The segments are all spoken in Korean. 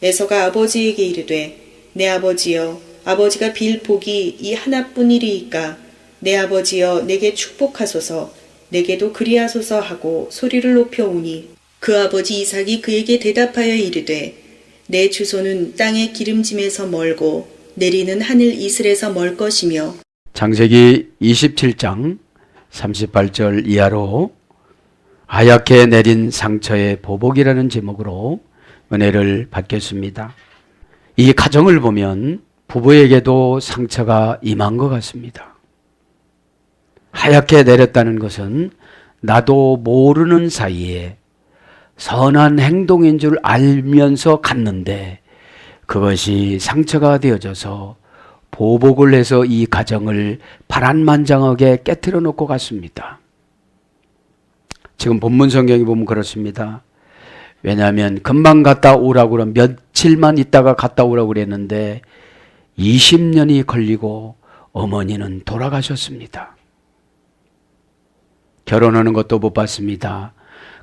에서가 아버지에게 이르되 내 아버지여 아버지가 빌 복이 이 하나뿐이리이까 내 아버지여 내게 축복하소서 내게도 그리하소서 하고 소리를 높여오니 그 아버지 이삭이 그에게 대답하여 이르되 내 주소는 땅의 기름짐에서 멀고 내리는 하늘 이슬에서 멀 것이며. 창세기 27장 38절 이하로 하얗게 내린 상처의 보복이라는 제목으로 은혜를 받겠습니다. 이 가정을 보면 부부에게도 상처가 임한 것 같습니다. 하얗게 내렸다는 것은 나도 모르는 사이에 선한 행동인 줄 알면서 갔는데 그것이 상처가 되어져서 보복을 해서 이 가정을 파란만장하게 깨트려 놓고 갔습니다. 지금 본문 성경에 보면 그렇습니다. 왜냐하면 금방 갔다 오라고 그러면 며칠만 있다가 갔다 오라고 그랬는데 20년이 걸리고 어머니는 돌아가셨습니다. 결혼하는 것도 못 봤습니다.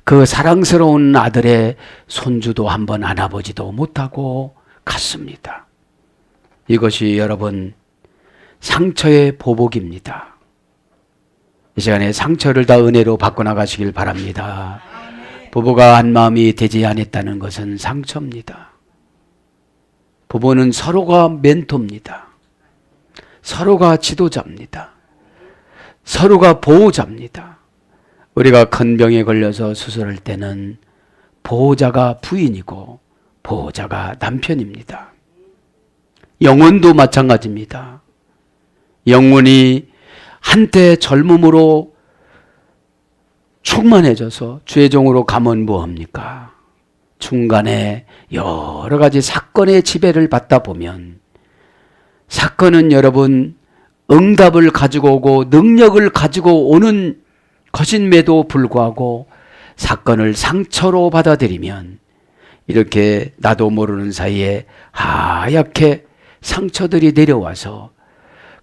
그 사랑스러운 아들의 손주도 한번 안아보지도 못하고 갔습니다. 이것이 여러분 상처의 보복입니다. 이 시간에 상처를 다 은혜로 바꿔나가시길 바랍니다. 부부가 한 마음이 되지 않았다는 것은 상처입니다. 부부는 서로가 멘토입니다. 서로가 지도자입니다. 서로가 보호자입니다. 우리가 큰 병에 걸려서 수술할 때는 보호자가 부인이고 보호자가 남편입니다. 영혼도 마찬가지입니다. 영혼이 한때 젊음으로 충만해져서 주의 종으로 가면 뭐합니까? 중간에 여러 가지 사건의 지배를 받다 보면 사건은 여러분 응답을 가지고 오고 능력을 가지고 오는 것임에도 불구하고 사건을 상처로 받아들이면 이렇게 나도 모르는 사이에 하얗게 상처들이 내려와서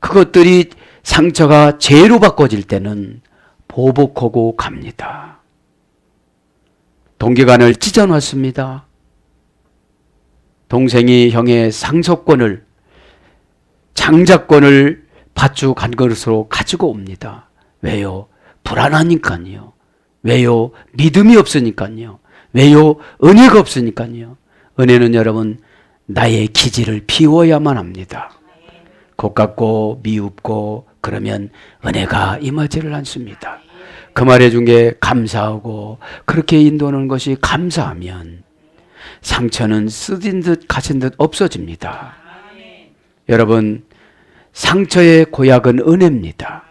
그것들이 상처가 죄로 바꿔질 때는 보복하고 갑니다. 동기간을 찢어놨습니다. 동생이 형의 상속권을 장자권을 밭주간 것으로 가지고 옵니다. 왜요? 불안하니까요. 왜요? 믿음이 없으니까요. 왜요? 은혜가 없으니까요. 은혜는 여러분 나의 기질을 비워야만 합니다. 고깝고 미웁고 그러면 은혜가 임하지를 않습니다. 그 말해 준 게 감사하고 그렇게 인도하는 것이 감사하면 상처는 쓰딘 듯 가신 듯 없어집니다. 여러분 상처의 고약은 은혜입니다.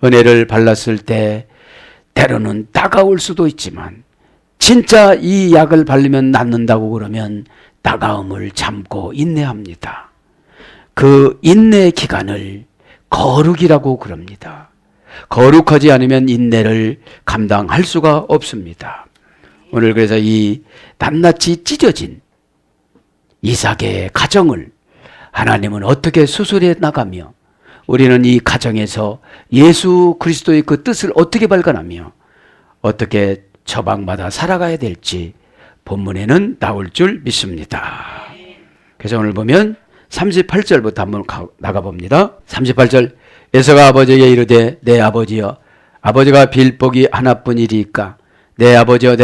은혜를 발랐을 때 때로는 따가울 수도 있지만 진짜 이 약을 바르면 낫는다고 그러면 따가움을 참고 인내합니다. 그 인내 기간을 거룩이라고 그럽니다. 거룩하지 않으면 인내를 감당할 수가 없습니다. 오늘 그래서 이 낱낱이 찢어진 이삭의 가정을 하나님은 어떻게 수술해 나가며 우리는 이 가정에서 예수 그리스도의 그 뜻을 어떻게 발견하며 어떻게 처방받아 살아가야 될지 본문에는 나올 줄 믿습니다. 그래서 오늘 보면 38절부터 한번 나가봅니다. 38절 에서가 아버지에게 이르되 내 아버지여 아버지가 빌 복이 하나뿐이리이까 내 아버지여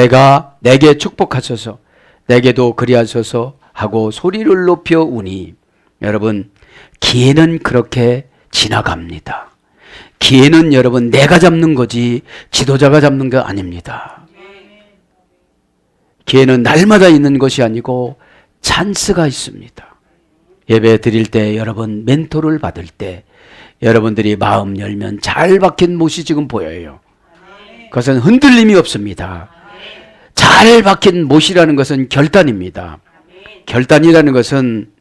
내게 축복하소서 내게도 그리하소서 하고 소리를 높여 우니. 여러분 기회는 그렇게 지나갑니다. 기회는 여러분 내가 잡는 거지 지도자가 잡는 거 아닙니다. 기회는 날마다 있는 것이 아니고 찬스가 있습니다. 예배 드릴 때 여러분 멘토를 받을 때 여러분들이 마음 열면 잘 박힌 못이 지금 보여요. 그것은 흔들림이 없습니다. 잘 박힌 못이라는 것은 결단입니다. 결단이라는 것은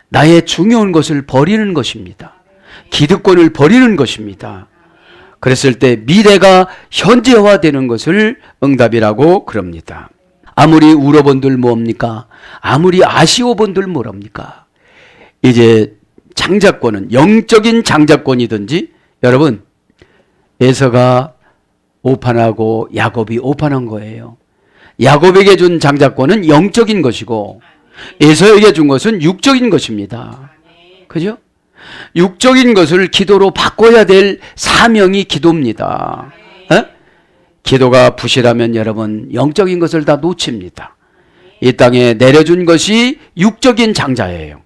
나의 중요한 것을 버리는 것입니다. 기득권을 버리는 것입니다. 그랬을 때 미래가 현재화되는 것을 응답이라고 그럽니다. 아무리 울어본들 뭐합니까? 아무리 아쉬워본들 뭐랍니까? 이제 장자권은 영적인 장자권이든지 여러분 에서가 오판하고 야곱이 오판한 거예요. 야곱에게 준 장자권은 영적인 것이고 에서에게 준 것은 육적인 것입니다. 그죠? 육적인 것을 기도로 바꿔야 될 사명이 기도입니다. 에? 기도가 부실하면 여러분 영적인 것을 다 놓칩니다. 이 땅에 내려준 것이 육적인 장자예요.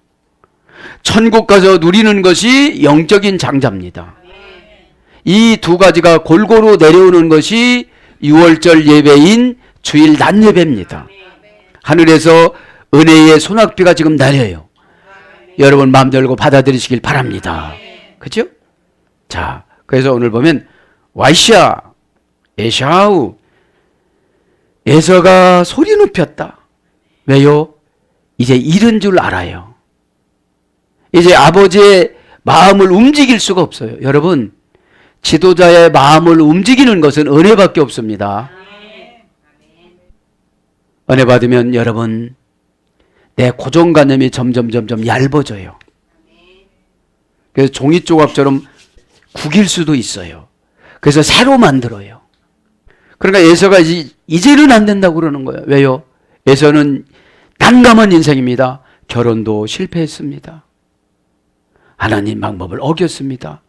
천국 가서 누리는 것이 영적인 장자입니다. 이 두 가지가 골고루 내려오는 것이 6월절 예배인 주일 낮 예배입니다. 하늘에서 은혜의 소낙비가 지금 내려요. 여러분 마음 열고 받아들이시길 바랍니다. 그렇죠? 자, 그래서 오늘 보면 와이샤, 에샤우, 에서가 소리 높였다. 왜요? 이제 잃은 줄 알아요. 이제 아버지의 마음을 움직일 수가 없어요. 여러분, 지도자의 마음을 움직이는 것은 은혜밖에 없습니다. 은혜 받으면 여러분, 내 고정관념이 점점 얇아져요. 그래서 종이 조각처럼 구길 수도 있어요. 그래서 새로 만들어요. 그러니까 에서가 이제는 안 된다고 그러는 거예요. 왜요? 에서는 난감한 인생입니다. 결혼도 실패했습니다. 하나님 방법을 어겼습니다.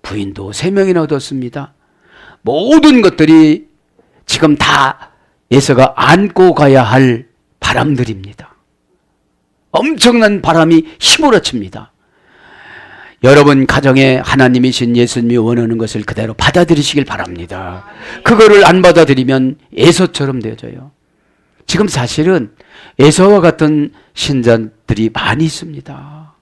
부인도 3명이나 얻었습니다. 모든 것들이 지금 다 에서가 안고 가야 할 바람들입니다. 엄청난 바람이 휘몰아칩니다. 여러분 가정에 하나님이신 예수님이 원하는 것을 그대로 받아들이시길 바랍니다. 그거를 안 받아들이면 에서처럼 되어져요. 지금 사실은 에서와 같은 신자들이 많이 있습니다.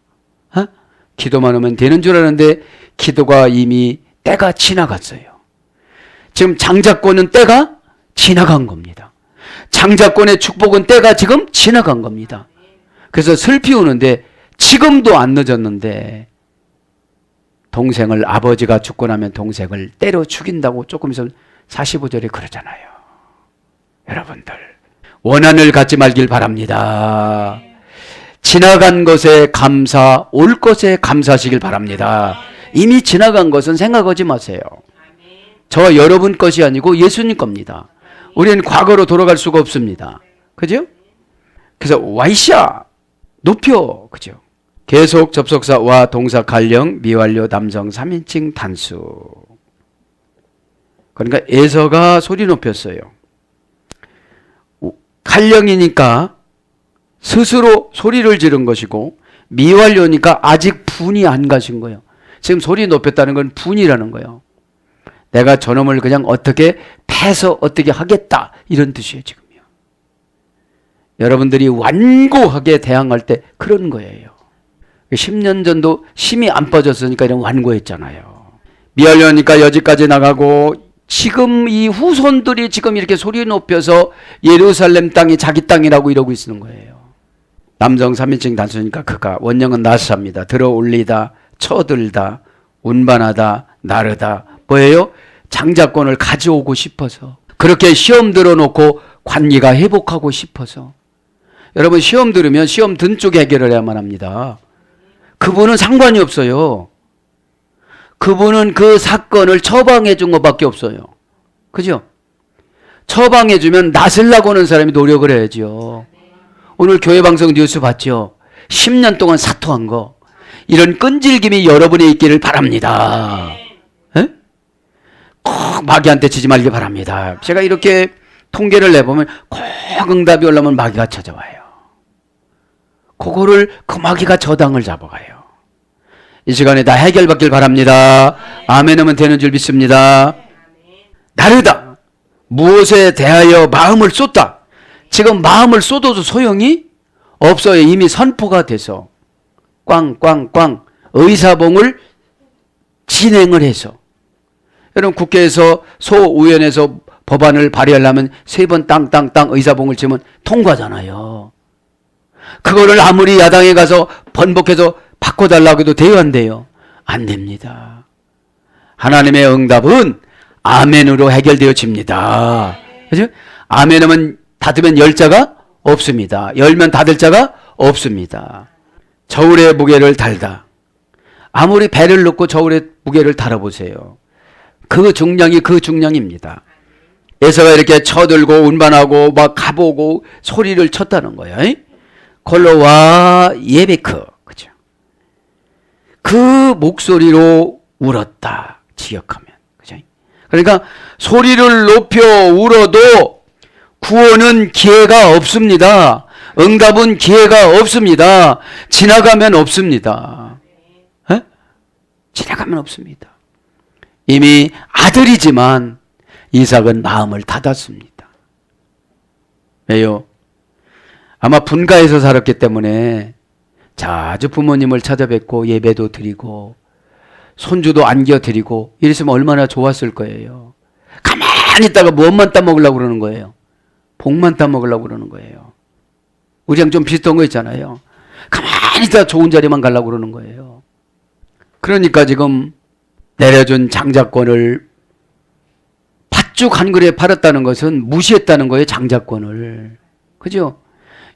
기도만 하면 되는 줄 아는데 기도가 이미 때가 지나갔어요. 지금 장자권은 때가 지나간 겁니다. 장자권의 축복은 때가 지금 지나간 겁니다. 그래서 슬피 우는데 지금도 안 늦었는데 동생을 아버지가 죽고 나면 동생을 때려 죽인다고 조금 있으면 45절에 그러잖아요. 여러분들 원한을 갖지 말길 바랍니다. 지나간 것에 감사, 올 것에 감사하시길 바랍니다. 이미 지나간 것은 생각하지 마세요. 저와 여러분 것이 아니고 예수님 겁니다. 우리는 과거로 돌아갈 수가 없습니다. 그죠? 그래서 와이샤 높여, 그죠? 계속 접속사와 동사 갈령 미완료 남성 3인칭 단수. 그러니까 에서가 소리 높였어요. 갈령이니까 스스로 소리를 지른 것이고 미완료니까 아직 분이 안 가신 거예요. 지금 소리 높였다는 건 분이라는 거예요. 내가 저놈을 그냥 어떻게 패서 어떻게 하겠다 이런 뜻이에요 지금요. 여러분들이 완고하게 대항할 때 그런 거예요. 10년 전도 힘이 안 빠졌으니까 이런 완고했잖아요. 미완료니까 여지까지 나가고 지금 이 후손들이 지금 이렇게 소리 높여서 예루살렘 땅이 자기 땅이라고 이러고 있는 거예요. 남성 3인칭 단수니까 그가 원형은 나사입니다. 들어올리다, 쳐들다, 운반하다, 나르다. 뭐예요? 장자권을 가져오고 싶어서. 그렇게 시험 들어놓고 관계가 회복하고 싶어서. 여러분 시험 들으면 시험 든 쪽 해결을 해야만 합니다. 그분은 상관이 없어요. 그분은 그 사건을 처방해 준 것밖에 없어요. 그죠? 처방해 주면 낫으려고 하는 사람이 노력을 해야죠. 오늘 교회 방송 뉴스 봤죠? 10년 동안 사토한 거. 이런 끈질김이 여러분에 있기를 바랍니다. 에? 꼭 마귀한테 치지 말기 바랍니다. 제가 이렇게 통계를 내보면 꼭 응답이 올라오면 마귀가 찾아와요. 그거를 그 마귀가 저당을 잡아가요. 이 시간에 다 해결받길 바랍니다. 아멘 하면 되는 줄 믿습니다. 나르다. 무엇에 대하여 마음을 쏟다. 지금 마음을 쏟아도 소용이 없어요. 이미 선포가 돼서 꽝꽝꽝 의사봉을 진행을 해서. 여러분 국회에서 소의원에서 법안을 발의하려면 3번 땅땅땅 의사봉을 치면 통과잖아요. 그거를 아무리 야당에 가서 번복해서 바꿔달라고 해도 돼요 안 돼요? 안 됩니다. 하나님의 응답은 아멘으로 해결되어집니다. 그죠? 아멘하면 닫으면 열 자가 없습니다. 열면 닫을 자가 없습니다. 저울의 무게를 달다. 아무리 배를 넣고 저울의 무게를 달아보세요. 그 중량이 그 중량입니다. 에서가 이렇게 쳐들고 운반하고 막 가보고 소리를 쳤다는 거예요. 콜로와 예베크. 그죠? 그 목소리로 울었다. 지역하면. 그죠? 그러니까 소리를 높여 울어도 구원은 기회가 없습니다. 응답은 기회가 없습니다. 지나가면 없습니다. 에? 지나가면 없습니다. 이미 아들이지만 이삭은 마음을 닫았습니다. 왜요? 아마 분가에서 살았기 때문에 자주 부모님을 찾아뵙고 예배도 드리고 손주도 안겨드리고 이랬으면 얼마나 좋았을 거예요. 가만히 있다가 무엇만 따먹으려고 그러는 거예요? 복만 따먹으려고 그러는 거예요. 우리랑 좀 비슷한 거 있잖아요. 가만히 있다가 좋은 자리만 가려고 그러는 거예요. 그러니까 지금 내려준 장자권을 팥죽 한 그릇에 팔았다는 것은 무시했다는 거예요. 장자권을. 그죠?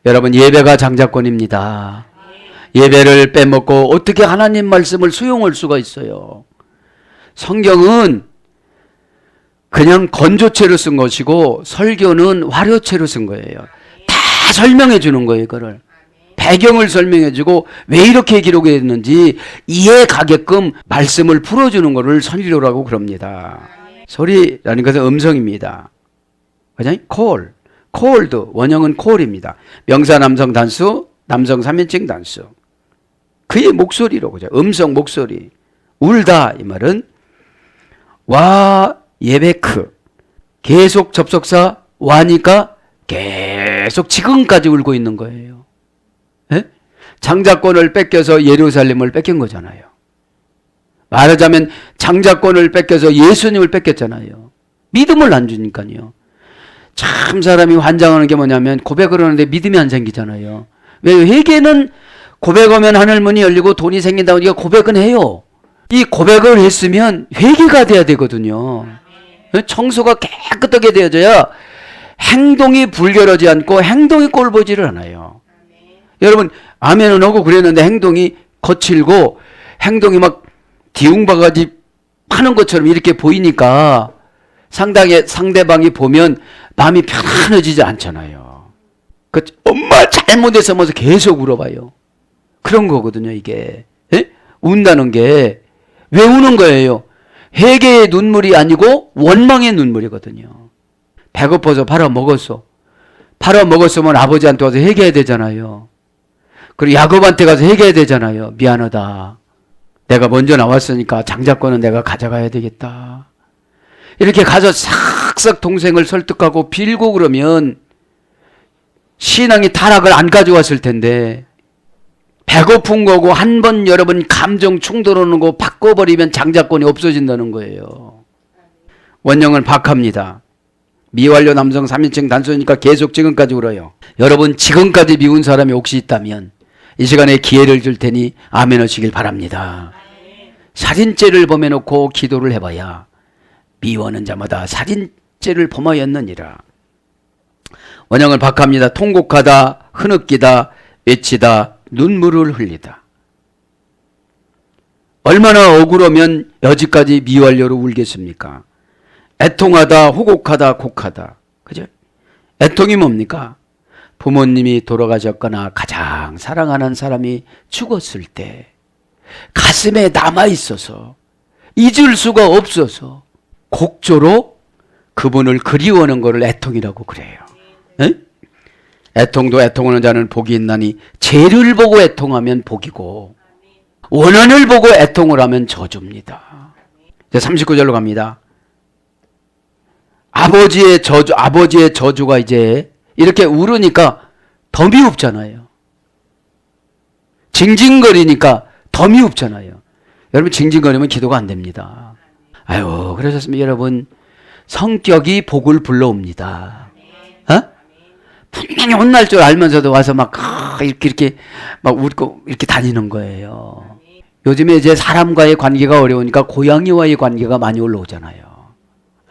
여러분, 예배가 장자권입니다. 예배를 빼먹고 어떻게 하나님 말씀을 수용할 수가 있어요? 성경은 그냥 건조체로 쓴 것이고 설교는 화려체로 쓴 거예요. 다 설명해 주는 거예요. 이거를 배경을 설명해 주고 왜 이렇게 기록했는지 이해 가게끔 말씀을 풀어주는 거를 설교라고 그럽니다. 소리라는 것은 음성입니다. 그죠? 콜, 콜드, 원형은 콜입니다. 명사 남성 단수, 남성 3인칭 단수. 그의 목소리로, 그죠? 음성 목소리. 울다 이 말은 와 예베크. 계속 접속사 와니까 계속 지금까지 울고 있는 거예요. 예? 장자권을 뺏겨서 예루살렘을 뺏긴 거잖아요. 말하자면 장자권을 뺏겨서 예수님을 뺏겼잖아요. 믿음을 안 주니까요. 참 사람이 환장하는 게 뭐냐면 고백을 하는데 믿음이 안 생기잖아요. 왜? 회개는 고백하면 하늘문이 열리고 돈이 생긴다고 우리가 고백은 해요. 이 고백을 했으면 회개가 돼야 되거든요. 청소가 깨끗하게 되어져야 행동이 불결하지 않고 행동이 꼴보지를 않아요. 여러분 아멘은 하고 그랬는데 행동이 거칠고 행동이 막 디웅바가지 하는 것처럼 이렇게 보이니까 상대방이 보면 마음이 편안해지지 않잖아요. 엄마 잘못해서 면서 계속 울어봐요. 그런 거거든요. 이게 운다는 게 왜 우는 거예요? 회개의 눈물이 아니고 원망의 눈물이거든요. 배고파서 팔아먹었어. 팔아먹었으면 아버지한테 와서 회개해야 되잖아요. 그리고 야곱한테 가서 회개해야 되잖아요. 미안하다. 내가 먼저 나왔으니까 장자권은 내가 가져가야 되겠다. 이렇게 가서 싹싹 동생을 설득하고 빌고 그러면 신앙이 타락을 안 가져왔을 텐데 배고픈 거고 한 번 여러 번 감정 충돌하는 거 바꿔버리면 장자권이 없어진다는 거예요. 원형은 박합니다. 미완료 남성 3인칭 단수니까 계속 지금까지 울어요. 여러분 지금까지 미운 사람이 혹시 있다면 이 시간에 기회를 줄 테니 아멘 하시길 바랍니다. 살인죄를 범해놓고 기도를 해봐야 미워하는 자마다 살인죄를 범하였느니라. 원형을 박합니다. 통곡하다, 흐느끼다, 외치다, 눈물을 흘리다. 얼마나 억울하면 여지까지 미완료로 울겠습니까? 애통하다, 호곡하다, 곡하다. 그죠? 애통이 뭡니까? 부모님이 돌아가셨거나 가장 사랑하는 사람이 죽었을 때 가슴에 남아있어서 잊을 수가 없어서 곡조로 그분을 그리워하는 것을 애통이라고 그래요. 에? 애통도 애통하는 자는 복이 있나니 죄를 보고 애통하면 복이고 원한을 보고 애통을 하면 저주입니다. 39절로 갑니다. 아버지의 저주가 이제 이렇게 울으니까 더 미웁잖아요. 징징거리니까 더 미웁잖아요. 여러분 징징거리면 기도가 안 됩니다. 아유 그러셨으면 여러분 성격이 복을 불러옵니다. 어? 분명히 혼날 줄 알면서도 와서 막 이렇게 막 웃고 이렇게 다니는 거예요. 요즘에 이제 사람과의 관계가 어려우니까 고양이와의 관계가 많이 올라오잖아요.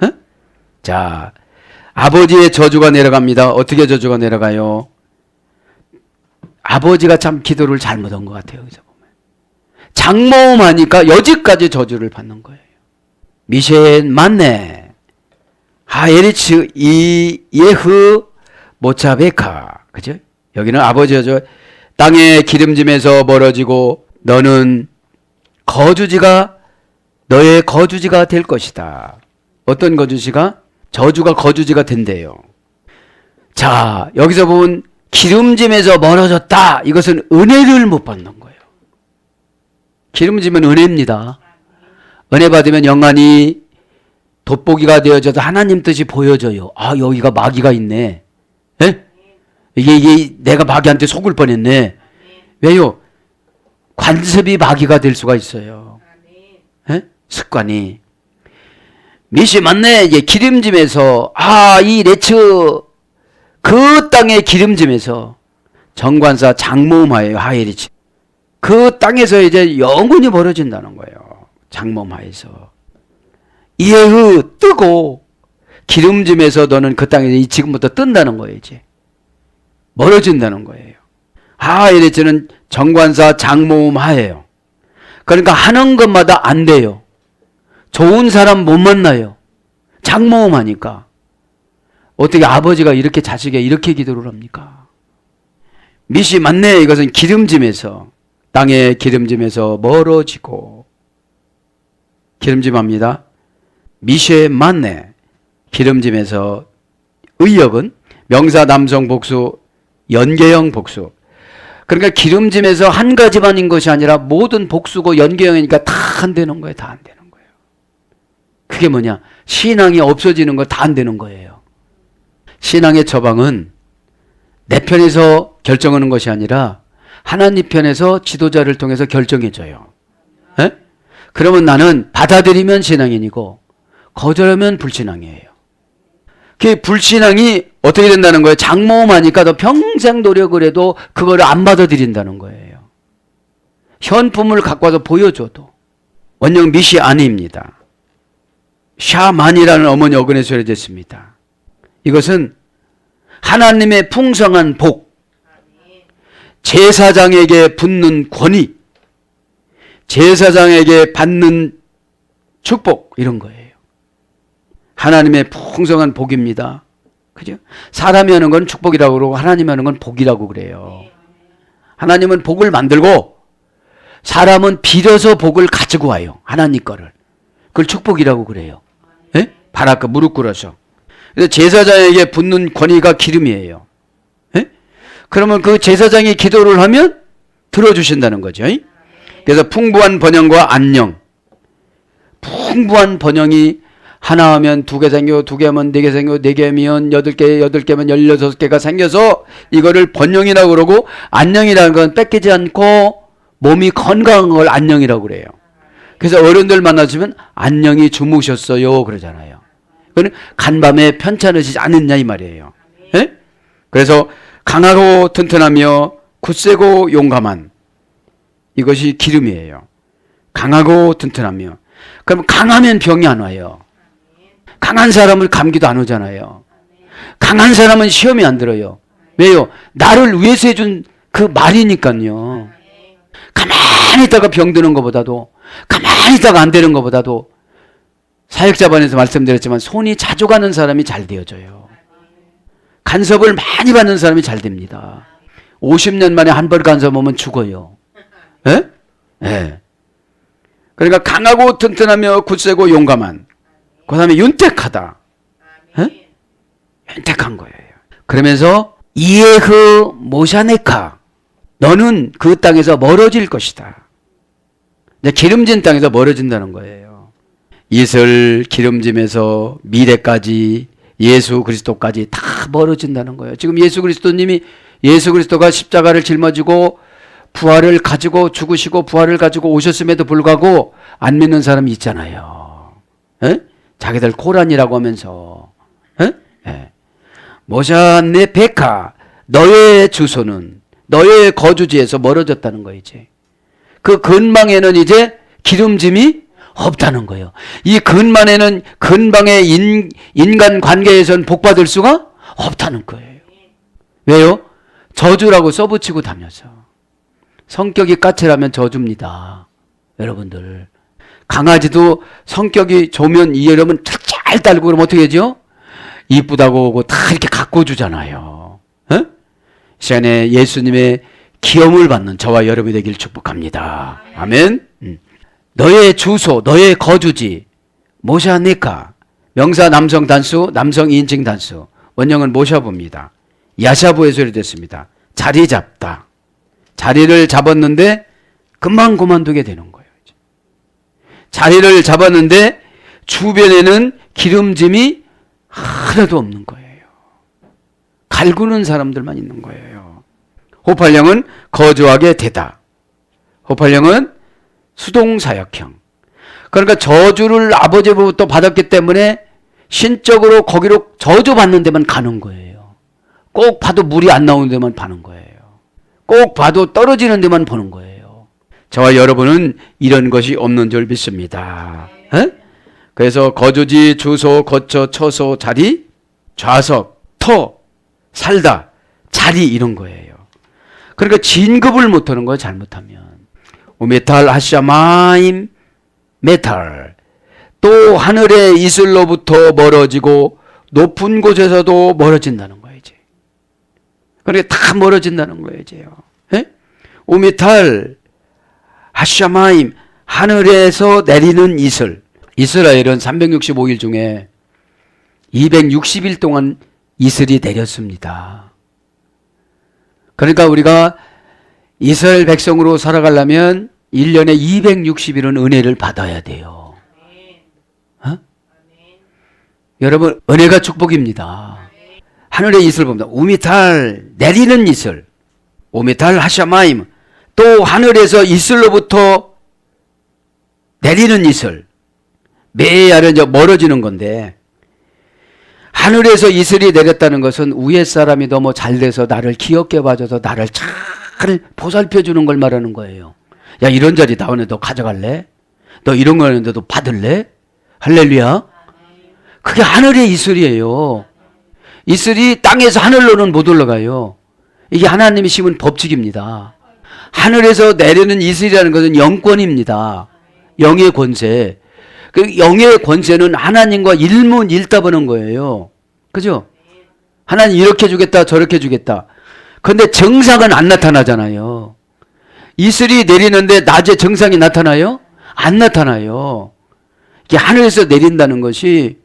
어? 자, 아버지의 저주가 내려갑니다. 어떻게 저주가 내려가요? 아버지가 참 기도를 잘못한 것 같아요. 여기서 보면 장모음 하니까 여지까지 저주를 받는 거예요. 미셴 만네 하에리츠 이 예흐 모차베카. 그죠? 여기는 아버지여 땅의 기름짐에서 멀어지고 너는 너의 거주지가 될 것이다. 어떤 거주지가? 저주가 거주지가 된대요. 자, 여기서 보면 기름짐에서 멀어졌다. 이것은 은혜를 못 받는 거예요. 기름짐은 은혜입니다. 은혜 받으면 영안이 돋보기가 되어져서 하나님 뜻이 보여져요. 아, 여기가 마귀가 있네. 에? 이게 내가 마귀한테 속을 뻔했네. 왜요? 관습이 마귀가 될 수가 있어요. 에? 습관이. 미시 맞네. 이게 기름짐에서 이 레츠 그 땅의 기름짐에서 정관사 장모음하예요. 하예리치. 그 땅에서 이제 영원히 벌어진다는 거예요. 장모음하에서. 이에의 뜨고 기름짐에서 너는 그 땅에 지금부터 뜬다는 거예요. 이제 멀어진다는 거예요. 하예리치는 정관사 장모음하예요. 그러니까 하는 것마다 안 돼요. 좋은 사람 못 만나요. 장모음하니까. 어떻게 아버지가 이렇게 자식에게 이렇게 기도를 합니까? 미시 맞네. 이것은 기름짐에서 땅의 기름짐에서 멀어지고 기름짐합니다. 미시에 맞네. 기름짐에서 의역은 명사 남성 복수 연계형 복수. 그러니까 기름짐에서 한 가지만인 것이 아니라 모든 복수고 연계형이니까 다 안 되는 거예요. 다 안 되는 거예요. 그게 뭐냐? 신앙이 없어지는 거 다 안 되는 거예요. 신앙의 처방은 내 편에서 결정하는 것이 아니라 하나님 편에서 지도자를 통해서 결정해줘요. 에? 그러면 나는 받아들이면 신앙인이고 거절하면 불신앙이에요. 그 불신앙이 어떻게 된다는 거예요? 장모음하니까 너 평생 노력을 해도 그거를 안 받아들인다는 거예요. 현품을 갖고 와서 보여줘도. 원형 미시 아니입니다. 샤만이라는 어머니 어근에 소개됐습니다. 이것은 하나님의 풍성한 복, 제사장에게 붙는 권위, 제사장에게 받는 축복, 이런 거예요. 하나님의 풍성한 복입니다. 그죠? 사람이 하는 건 축복이라고 그러고 하나님이 하는 건 복이라고 그래요. 하나님은 복을 만들고 사람은 빌어서 복을 가지고 와요. 하나님 거를. 그걸 축복이라고 그래요. 예? 바라까 무릎 꿇어서. 그래서 제사장에게 붙는 권위가 기름이에요. 예? 그러면 그 제사장이 기도를 하면 들어주신다는 거죠. 그래서 풍부한 번영과 안녕. 풍부한 번영이 하나 하면 두 개 생겨, 두 개 하면 네 개 생겨, 네 개 하면 여덟 개, 여덟 개면 16개가 생겨서 이거를 번영이라고 그러고 안녕이라는 건 뺏기지 않고 몸이 건강한 걸 안녕이라고 그래요. 그래서 어른들 만나시면 안녕히 주무셨어요 그러잖아요. 그건 간밤에 편찮으시지 않았냐 이 말이에요. 예? 그래서 강하고 튼튼하며 굳세고 용감한 이것이 기름이에요. 강하고 튼튼하며. 그럼 강하면 병이 안 와요. 강한 사람은 감기도 안 오잖아요. 강한 사람은 시험이 안 들어요. 왜요? 나를 위해서 해준 그 말이니까요. 가만히 있다가 병드는 것보다도 가만히 있다가 안 되는 것보다도 사역자반에서 말씀드렸지만 손이 자주 가는 사람이 잘 되어져요. 간섭을 많이 받는 사람이 잘 됩니다. 50년 만에 한 번 간섭 오면 죽어요. 예? 예. 그러니까 강하고 튼튼하며 굳세고 용감한. 그 다음에 윤택하다. 예? 윤택한 거예요. 그러면서 이에흐 모샤네카. 너는 그 땅에서 멀어질 것이다. 기름진 땅에서 멀어진다는 거예요. 이슬 기름짐에서 미래까지 예수 그리스도까지 다 멀어진다는 거예요. 지금 예수 그리스도님이 예수 그리스도가 십자가를 짊어지고 부활을 가지고 죽으시고 부활을 가지고 오셨음에도 불구하고 안 믿는 사람이 있잖아요. 에? 자기들 코란이라고 하면서 모샤네 베카 너의 주소는 너의 거주지에서 멀어졌다는 거예요. 이제 그 근방에는 이제 기름짐이 없다는 거예요. 이 근방에는 근방의 인간 관계에선 복받을 수가 없다는 거예요. 왜요? 저주라고 써붙이고 다녀서. 성격이 까칠하면 저주입니다. 여러분들. 강아지도 성격이 좋으면 여러분 잘 딸고 그러면 어떻게 하죠? 이쁘다고 하고 다 이렇게 가꿔주잖아요. 시간에 예수님의 기염을 받는 저와 여러분이 되길 축복합니다. 아멘. 너의 주소, 너의 거주지 모샤니까. 명사 남성 단수, 남성 인칭 단수. 원형은 모셔봅니다. 야샤부의 소리 됐습니다. 자리 잡다. 자리를 잡았는데 금방 그만두게 되는 거예요. 자리를 잡았는데 주변에는 기름짐이 하나도 없는 거예요. 갈구는 사람들만 있는 거예요. 호팔령은 거주하게 되다. 호팔령은 수동사역형. 그러니까 저주를 아버지로부터 받았기 때문에 신적으로 거기로 저주받는 데만 가는 거예요. 꼭 봐도 물이 안 나오는 데만 파는 거예요. 꼭 봐도 떨어지는 데만 보는 거예요. 저와 여러분은 이런 것이 없는 줄 믿습니다. 그래서 거주지, 주소, 거처, 처소, 자리, 좌석, 터, 살다, 자리 이런 거예요. 그러니까 진급을 못하는 거예요. 잘못하면. 우메탈 하샤마임 메탈. 또 하늘의 이슬로부터 멀어지고 높은 곳에서도 멀어진다는 거예요. 이제. 그러니까 다 멀어진다는 거예요. 이제요. 우메탈 하샤마임 하늘에서 내리는 이슬. 이스라엘은 365일 중에 260일 동안 이슬이 내렸습니다. 그러니까 우리가 이스라엘 백성으로 살아가려면 1년에 260일은 은혜를 받아야 돼요. 여러분, 은혜가 축복입니다. 하늘의 이슬 봅니다. 우미탈, 내리는 이슬. 우미탈 하샤마임. 또 하늘에서 이슬로부터 내리는 이슬. 매야는 이제 멀어지는 건데, 하늘에서 이슬이 내렸다는 것은 위에 사람이 너무 잘 돼서 나를 귀엽게 봐줘서 나를 잘 보살펴 주는 걸 말하는 거예요. 야, 이런 자리 나오네. 너 가져갈래? 너 이런 거 하는데 너 받을래? 할렐루야. 그게 하늘의 이슬이에요. 이슬이 땅에서 하늘로는 못 올라가요. 이게 하나님이 심은 법칙입니다. 하늘에서 내리는 이슬이라는 것은 영권입니다. 영의 권세. 그 영의 권세는 하나님과 일문일답하는 거예요. 그죠? 하나님 이렇게 주겠다 저렇게 주겠다. 그런데 정상은 안 나타나잖아요. 이슬이 내리는데 낮에 정상이 나타나요? 안 나타나요. 이게 하늘에서 내린다는 것이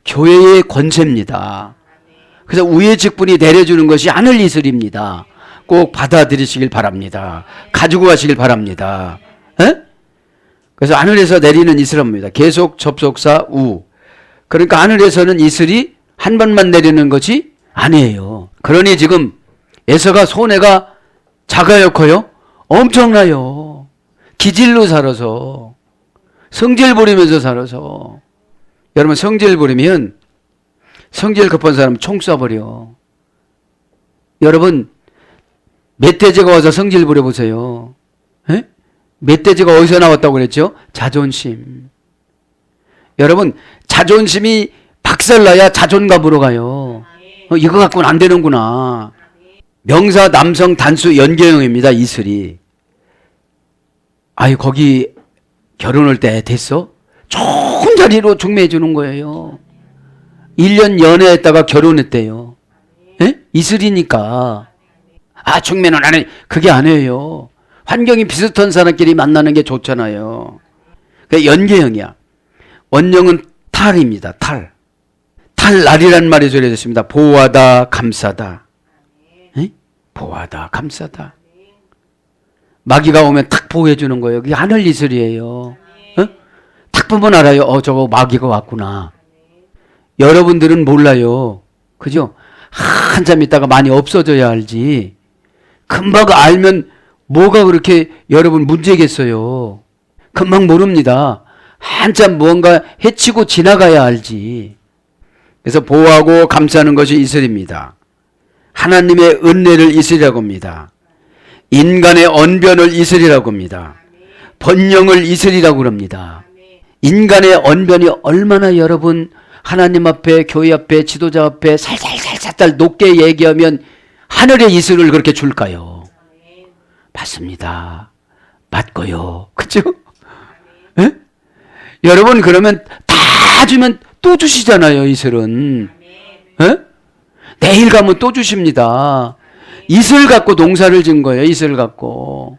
교회의 권세입니다. 그래서 위의 직분이 내려주는 것이 하늘 이슬입니다. 꼭 받아들이시길 바랍니다. 가지고 가시길 바랍니다. 에? 그래서 하늘에서 내리는 이슬입니다. 계속 접속사 우. 그러니까 하늘에서는 이슬이 한 번만 내리는 것이 아니에요. 그러니 지금 에서가 손해가 작아요, 커요? 엄청나요. 기질로 살아서, 성질 부리면서 살아서. 여러분, 성질 부리면 성질 급한 사람 총 쏴버려. 여러분, 멧돼지가 와서 성질 부려보세요. 에? 멧돼지가 어디서 나왔다고 그랬죠? 자존심. 여러분, 자존심이 박살나야 자존감으로 가요. 이거 갖고는 안 되는구나. 명사 남성 단수 연계형입니다. 이슬이. 아유, 거기 결혼할 때 됐어? 좋은 자리로 중매해 주는 거예요. 1년 연애했다가 결혼했대요. 에? 이슬이니까. 아, 중매는 안 해. 그게 아니에요. 환경이 비슷한 사람끼리 만나는 게 좋잖아요. 그게 연계형이야. 원형은 탈입니다. 탈. 탈날이란 말이 소리했습니다. 보호하다, 감싸다. 에? 보호하다, 감싸다. 마귀가 오면 탁 보호해 주는 거예요. 그게 하늘 이슬이에요. 어? 탁 보면 알아요. 저거 마귀가 왔구나. 여러분들은 몰라요. 그죠? 한참 있다가 많이 없어져야 알지. 금방 알면 뭐가 그렇게 여러분 문제겠어요. 금방 모릅니다. 한참 무언가 해치고 지나가야 알지. 그래서 보호하고 감싸는 것이 이슬입니다. 하나님의 은혜를 이슬이라고 합니다. 인간의 언변을 이슬이라고 합니다. 번영을 이슬이라고 합니다. 인간의 언변이 얼마나 여러분 하나님 앞에, 교회 앞에, 지도자 앞에 살살 높게 얘기하면 하늘의 이슬을 그렇게 줄까요? 맞습니다. 맞고요. 그죠? 예? 여러분 그러면 다 주면 또 주시잖아요. 이슬은. 예? 내일 가면 또 주십니다. 이슬 갖고 농사를 지은 거예요. 이슬 갖고.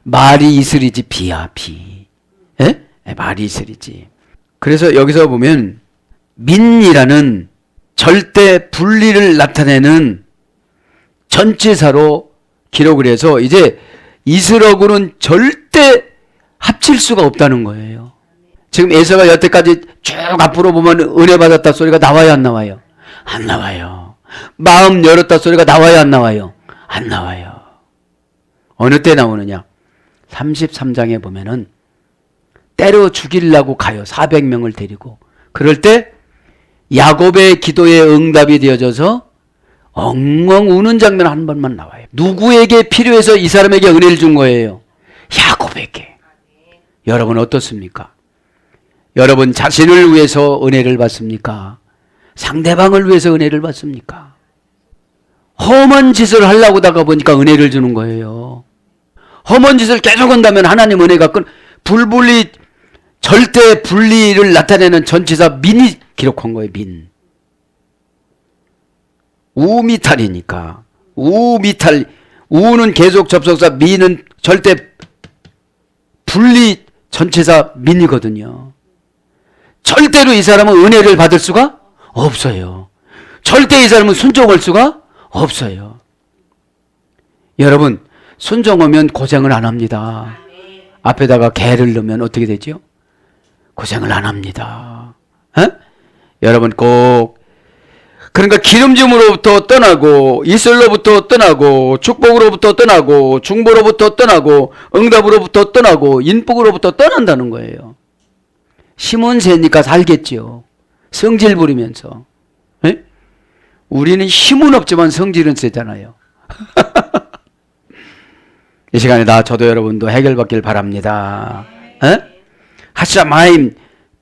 말이 이슬이지 비야 비. 예? 말이 이슬이지. 그래서 여기서 보면 민이라는 절대 분리를 나타내는 전치사로 기록을 해서 이제 이슬하고는 절대 합칠 수가 없다는 거예요. 지금 에서가 여태까지 쭉 앞으로 보면 은혜 받았다 소리가 나와요, 안 나와요? 안 나와요. 마음 열었다 소리가 나와요, 안 나와요? 안 나와요. 어느 때 나오느냐? 33장에 보면은 때려 죽이려고 가요. 400명을 데리고. 그럴 때 야곱의 기도에 응답이 되어져서 엉엉 우는 장면 한 번만 나와요. 누구에게 필요해서 이 사람에게 은혜를 준 거예요? 야곱에게. 여러분 어떻습니까? 여러분 자신을 위해서 은혜를 받습니까? 상대방을 위해서 은혜를 받습니까? 험한 짓을 하려고 다가 보니까 은혜를 주는 거예요. 험한 짓을 계속 한다면 하나님 은혜가 불분리 절대 분리를 나타내는 전치사 민이 기록한 거예요. 민. 우미탈이니까. 우미탈. 우는 계속 접속사, 미는 절대 분리 전치사 민이거든요. 절대로 이 사람은 은혜를 받을 수가 없어요. 절대 이 사람은 순종할 수가 없어요. 여러분 순종하면 고생을 안 합니다. 앞에다가 개를 넣으면 어떻게 되죠? 고생을 안 합니다. 여러분 꼭 그러니까 기름짐으로부터 떠나고 이슬로부터 떠나고 축복으로부터 떠나고 중보로부터 떠나고 응답으로부터 떠나고 인복으로부터 떠난다는 거예요. 힘은 세니까 살겠지요. 성질 부리면서. 에? 우리는 힘은 없지만 성질은 세잖아요. 이 시간에 저도 여러분도 해결받길 바랍니다. 하샤마임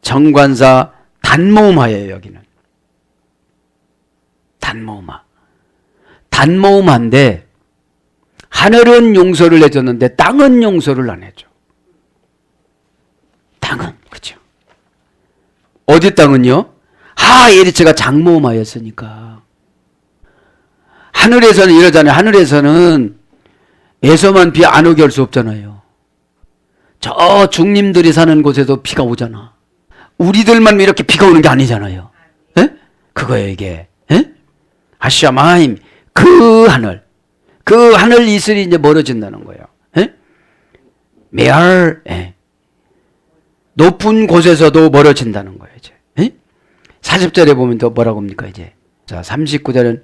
정관사 단모음하예요. 여기는 단모음하. 단모음한데 하늘은 용서를 해줬는데 땅은 용서를 안 해줘. 땅은 그죠. 어디 땅은요? 하에리츠가 장모음하였으니까. 하늘에서는 이러잖아요. 하늘에서는 에서만 비 안 오게 할 수 없잖아요. 저 중님들이 사는 곳에도 비가 오잖아. 우리들만 이렇게 비가 오는 게 아니잖아요. 에? 그거예요 이게. 에? 하샤마임 그 하늘 이슬이 이제 멀어진다는 거예요. 에? 메알 높은 곳에서도 멀어진다는 거예요. 이제. 에? 40절에 보면 또 뭐라고 합니까 이제. 자 39절은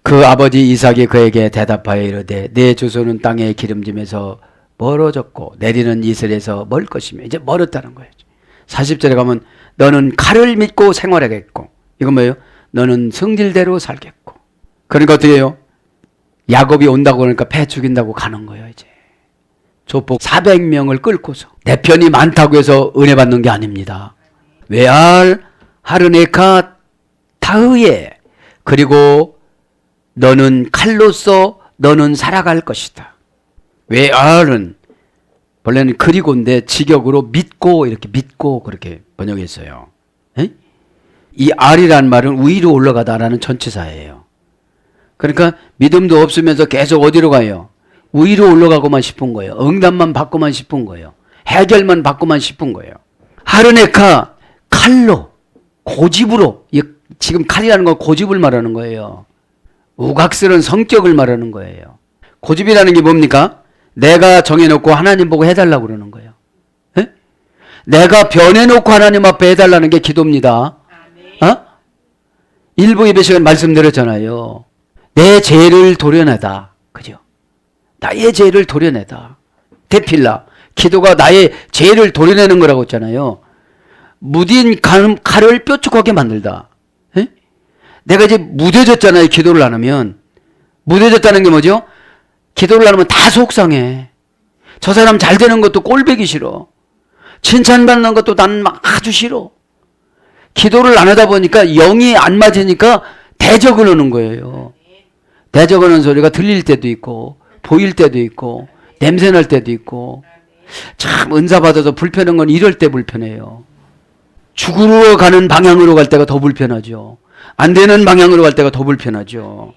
그 아버지 이삭이 그에게 대답하여 이르되 내 주소는 땅의 기름짐에서 멀어졌고 내리는 이슬에서 멀 것이며 이제 멀었다는 거예요. 40절에 가면 너는 칼을 믿고 생활하겠고 이건 뭐예요? 너는 성질대로 살겠고. 그러니까 어떻게 해요? 야곱이 온다고 그러니까 배 죽인다고 가는 거예요. 이제 조폭 400명을 끌고서 내 편이 많다고 해서 은혜 받는 게 아닙니다. 외알 하르네카 타흐에 그리고 너는 칼로서 너는 살아갈 것이다. 외알은 원래는 그리고인데 직역으로 믿고 이렇게 믿고 그렇게 번역했어요. 에? 이 알이라는 말은 위로 올라가다라는 전치사예요. 그러니까 믿음도 없으면서 계속 어디로 가요? 위로 올라가고만 싶은 거예요. 응답만 받고만 싶은 거예요. 해결만 받고만 싶은 거예요. 하르네카 칼로 고집으로 지금 칼이라는 건 고집을 말하는 거예요. 우각스런 성격을 말하는 거예요. 고집이라는 게 뭡니까? 내가 정해놓고 하나님 보고 해달라고 그러는 거예요. 에? 내가 변해놓고 하나님 앞에 해달라는 게 기도입니다. 일부 예배 시간 말씀드렸잖아요. 내 죄를 도려내다. 그죠? 나의 죄를 도려내다. 대필라. 기도가 나의 죄를 도려내는 거라고 했잖아요. 무딘 칼을 뾰족하게 만들다. 에? 내가 이제 무뎌졌잖아요. 기도를 안 하면. 무뎌졌다는 게 뭐죠? 기도를 안 하면 다 속상해. 저 사람 잘 되는 것도 꼴보기 싫어. 칭찬받는 것도 난 아주 싫어. 기도를 안 하다 보니까 영이 안 맞으니까 대적을 하는 거예요. 대적을 하는 소리가 들릴 때도 있고 보일 때도 있고 냄새날 때도 있고 참 은사 받아서 불편한 건 이럴 때 불편해요. 죽으러 가는 방향으로 갈 때가 더 불편하죠. 안 되는 방향으로 갈 때가 더 불편하죠.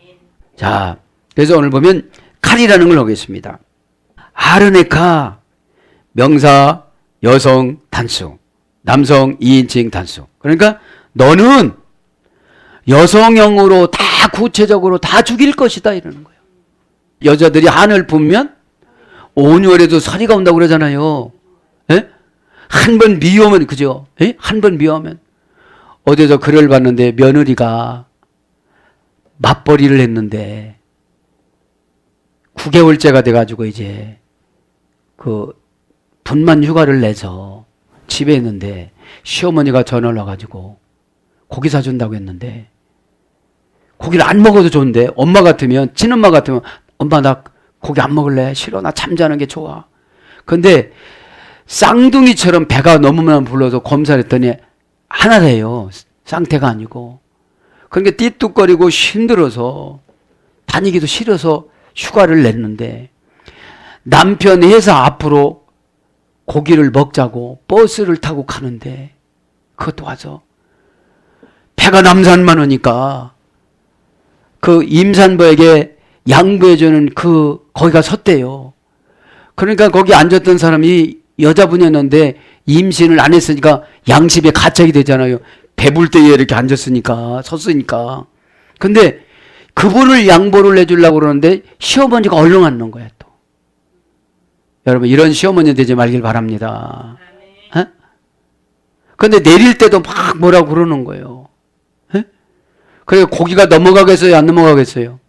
자, 그래서 오늘 보면 칼이라는 걸 하겠습니다. 아르네카 명사 여성 단수, 남성 2인칭 단수. 그러니까 너는 여성형으로 다 구체적으로 다 죽일 것이다 이러는 거예요. 여자들이 한을 품으면 온유월에도 서리가 온다고 그러잖아요. 예? 한 번 미워하면 그죠? 예? 한 번 미워하면. 어디서 글을 봤는데 며느리가 맞벌이를 했는데 9개월째가 돼가지고 이제 그 분만 휴가를 내서 집에 있는데 시어머니가 전화를 와가지고 고기 사준다고 했는데 고기를 안 먹어도 좋은데 엄마 같으면 친엄마 같으면 엄마 나 고기 안 먹을래? 싫어. 나 잠자는 게 좋아. 근데 쌍둥이처럼 배가 너무나 불러서 검사를 했더니 하나래요. 쌍태가 아니고. 그러니까 띠뚝거리고 힘들어서 다니기도 싫어서 휴가를 냈는데 남편 회사 앞으로 고기를 먹자고 버스를 타고 가는데 그것도 와서 배가 남산만 오니까 그 임산부에게 양보해주는 거기가 섰대요. 그러니까 거기 앉았던 사람이 여자분이었는데 임신을 안 했으니까 양심에 가책이 되잖아요. 배불 때에 이렇게 앉았으니까, 섰으니까. 근데 그분을 양보를 해주려고 그러는데 시어머니가 얼른 앉는 거야, 또. 여러분, 이런 시어머니 되지 말길 바랍니다. 어? 근데 내릴 때도 막 뭐라고 그러는 거예요. 어? 그래, 고기가 넘어가겠어요? 안 넘어가겠어요?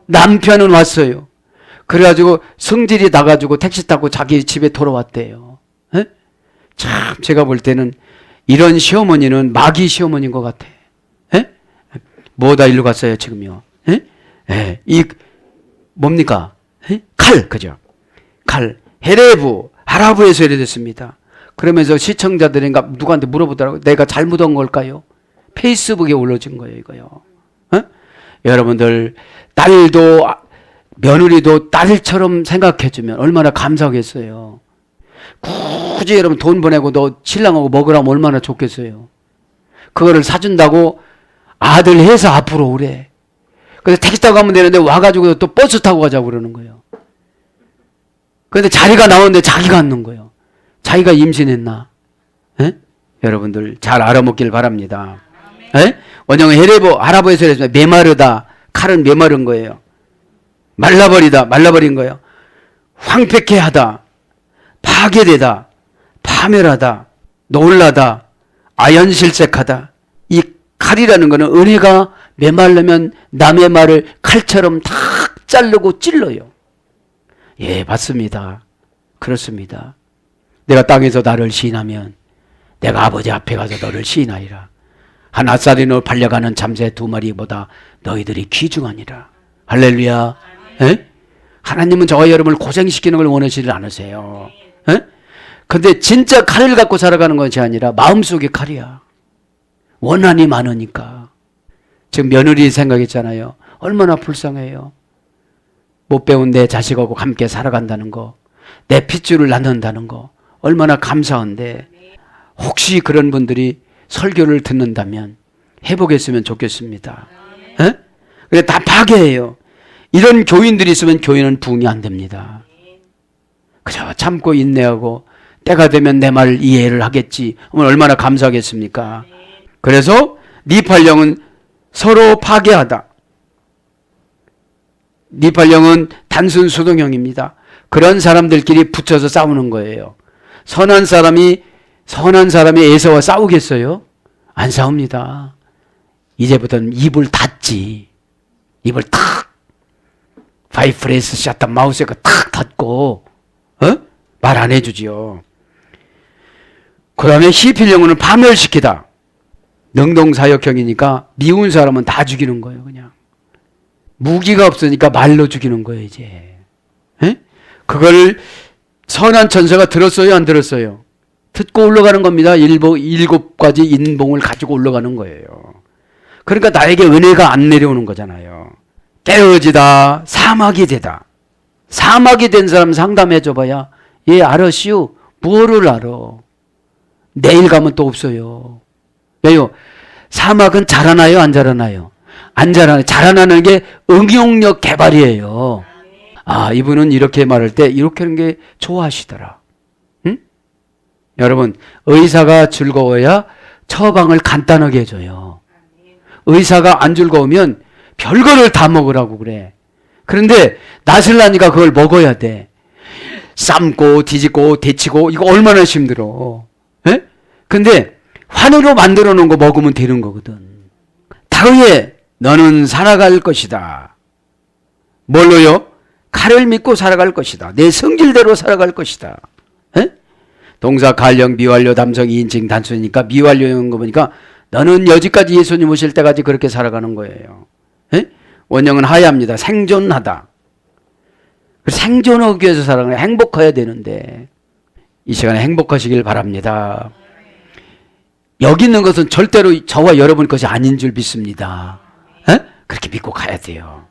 남편은 왔어요. 그래가지고 성질이 나가지고 택시 타고 자기 집에 돌아왔대요. 에? 참 제가 볼 때는 이런 시어머니는 마귀 시어머니인 것 같아. 에? 뭐다 일로 갔어요 지금요? 에? 에. 이 뭡니까? 에? 칼 그죠? 칼 헤레부 아라브에서 이래됐습니다. 그러면서 시청자들인가 누구한테 물어보더라고요. 내가 잘못한 걸까요? 페이스북에 올려진 거예요 이거요. 에? 여러분들 딸도 며느리도 딸처럼 생각해주면 얼마나 감사하겠어요. 굳이 여러분 돈 보내고 너 신랑하고 먹으라면 얼마나 좋겠어요. 그거를 사준다고 아들 회사 앞으로 오래. 그래서 택시 타고 가면 되는데 와가지고 또 버스 타고 가자고 그러는 거예요. 그런데 자리가 나오는데 자기가 앉는 거예요. 자기가 임신했나? 에? 여러분들 잘 알아먹길 바랍니다. 에? 원형은 헤레보 아랍어에서 했습니다. 메마르다. 칼은 메마른 거예요. 말라버리다. 말라버린 거예요. 황폐케 하다. 파괴되다. 파멸하다. 놀라다. 아연실색하다. 이 칼이라는 거는 은혜가 메말르면 남의 말을 칼처럼 탁 자르고 찔러요. 예, 맞습니다. 그렇습니다. 내가 땅에서 나를 시인하면 내가 아버지 앞에 가서 너를 시인하리라. 한 아싸리로 팔려가는 잠새 2마리보다 너희들이 귀중하니라. 할렐루야. 에? 하나님은 저와 여러분을 고생시키는 걸 원하시지 않으세요. 에? 근데 진짜 칼을 갖고 살아가는 것이 아니라 마음속에 칼이야. 원한이 많으니까. 지금 며느리 생각했잖아요. 얼마나 불쌍해요. 못 배운 내 자식하고 함께 살아간다는 거, 내 핏줄을 낳는다는 거 얼마나 감사한데 혹시 그런 분들이 설교를 듣는다면 해보겠으면 좋겠습니다. 에? 근데 다 파괴해요. 이런 교인들이 있으면 교인은 부흥이 안 됩니다. 그저 참고 인내하고 때가 되면 내 말 이해를 하겠지. 얼마나 감사하겠습니까? 그래서 니팔령은 서로 파괴하다. 니팔령은 단순 수동형입니다. 그런 사람들끼리 붙여서 싸우는 거예요. 선한 사람이 에서와 싸우겠어요? 안 싸웁니다. 이제부터는 입을 닫지. 입을 탁 바이프레스 샷다 마우스가 탁 닫고 말 안 해주지요. 그 다음에 히필령은 파멸시키다. 능동사역형이니까 미운 사람은 다 죽이는 거예요. 그냥 무기가 없으니까 말로 죽이는 거예요. 이제 그걸 선한 천사가 들었어요? 안 들었어요? 듣고 올라가는 겁니다. 7가지 인봉을 가지고 올라가는 거예요. 그러니까 나에게 은혜가 안 내려오는 거잖아요. 깨어지다. 사막이 되다. 사막이 된 사람 상담해 줘봐야 예 알았슈. 뭐를 알아. 내일 가면 또 없어요. 왜요? 사막은 자라나요? 안 자라나요? 안 자라나는 게 응용력 개발이에요. 아, 이분은 이렇게 말할 때 이렇게 하는 게 좋아하시더라. 응? 여러분, 의사가 즐거워야 처방을 간단하게 해줘요. 의사가 안 즐거우면 별거를 다 먹으라고 그래. 그런데 낯을 나니까 그걸 먹어야 돼. 삶고 뒤집고 데치고 이거 얼마나 힘들어. 예? 근데 환으로 만들어 놓은 거 먹으면 되는 거거든. 다윗에 너는 살아갈 것이다. 뭘로요? 칼을 믿고 살아갈 것이다. 내 성질대로 살아갈 것이다. 에? 동사 갈령 미완료 담성 2인칭 단수니까 미완료인 거 보니까 너는 여지까지 예수님 오실 때까지 그렇게 살아가는 거예요. 에? 원형은 하야입니다. 생존하다. 생존하기 위해서 살아가는 거예요. 행복해야 되는데 이 시간에 행복하시길 바랍니다. 여기 있는 것은 절대로 저와 여러분 것이 아닌 줄 믿습니다. 에? 그렇게 믿고 가야 돼요.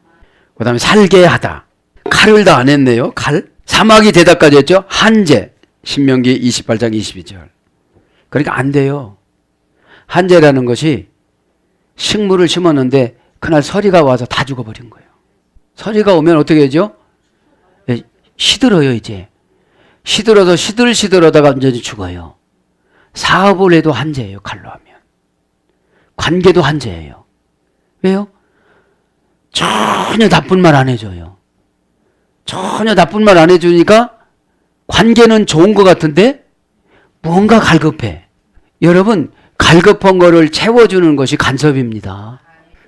그 다음에 살게 하다. 칼을 다 안 했네요. 칼. 사마귀 대답까지 했죠. 한재. 신명기 28장 22절. 그러니까 안 돼요. 한재라는 것이 식물을 심었는데 그날 서리가 와서 다 죽어버린 거예요. 서리가 오면 어떻게 되죠? 시들어요 이제. 시들어서 시들하다가 완전히 죽어요. 사업을 해도 한재예요. 칼로 하면. 관계도 한재예요. 왜요? 전혀 나쁜 말 안 해줘요. 전혀 나쁜 말 안 해주니까 관계는 좋은 것 같은데 뭔가 갈급해. 여러분, 갈급한 거를 채워주는 것이 간섭입니다.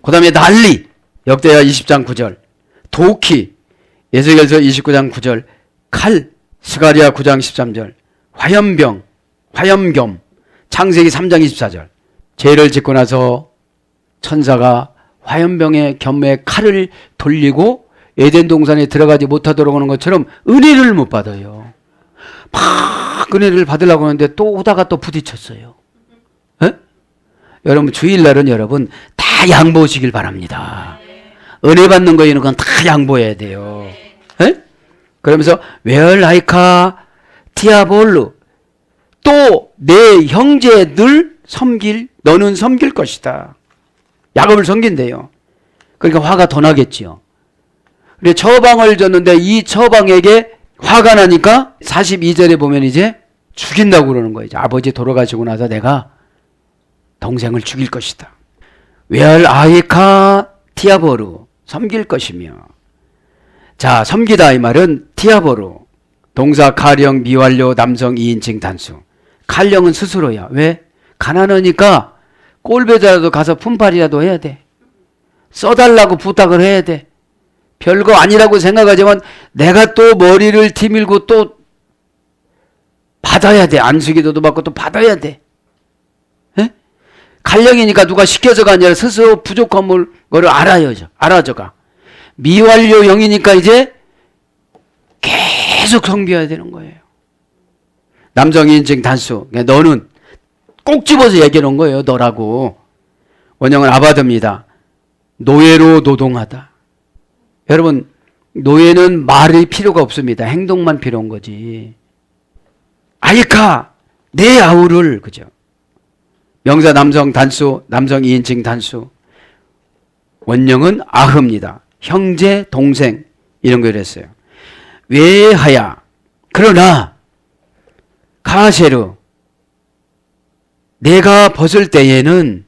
그 다음에 난리. 역대하 20장 9절. 도키. 에스겔서 29장 9절. 칼. 스가랴 9장 13절. 화염병. 화염겸. 창세기 3장 24절. 죄를 짓고 나서 천사가 화염병의 겸에 칼을 돌리고 에덴 동산에 들어가지 못하도록 하는 것처럼 은혜를 못 받아요. 막 은혜를 받으려고 하는데 또 오다가 또 부딪혔어요. 에? 여러분 주일날은 여러분 다 양보하시길 바랍니다. 은혜 받는 거 이런 건 다 양보해야 돼요. 에? 그러면서 웨얼라이카 티아볼루 또 내 형제들 섬길 너는 섬길 것이다. 야곱을 섬긴대요. 그러니까 화가 더 나겠지요. 그래 처방을 줬는데 이 처방에게 화가 나니까 42절에 보면 이제 죽인다고 그러는 거예요. 이제 아버지 돌아가시고 나서 내가 동생을 죽일 것이다. 웨알 아이카 티아보루 섬길 것이며. 자, 섬기다 이 말은 티아보루. 동사 가령 미완료 남성 2인칭 단수. 칼령은 스스로야. 왜? 가난하니까 꼴배자라도 가서 품팔이라도 해야 돼. 써달라고 부탁을 해야 돼. 별거 아니라고 생각하지만 내가 또 머리를 디밀고 또 받아야 돼. 안수기도도 받고 또 받아야 돼. 에? 갈령이니까 누가 시켜서가 아니라 스스로 부족한 거를 알아줘가. 미완료형이니까 이제 계속 섬겨야 되는 거예요. 남성 인칭 단수. 그러니까 너는 꼭 집어서 얘기해 놓은 거예요. 너라고. 원형은 아바드입니다. 노예로 노동하다. 여러분 노예는 말이 필요가 없습니다. 행동만 필요한 거지. 아이카 내 아우를 그죠. 명사 남성 단수 남성 2인칭 단수. 원형은 아흐입니다. 형제 동생 이런 걸 했어요. 외하야 그러나 가세르 내가 벗을 때에는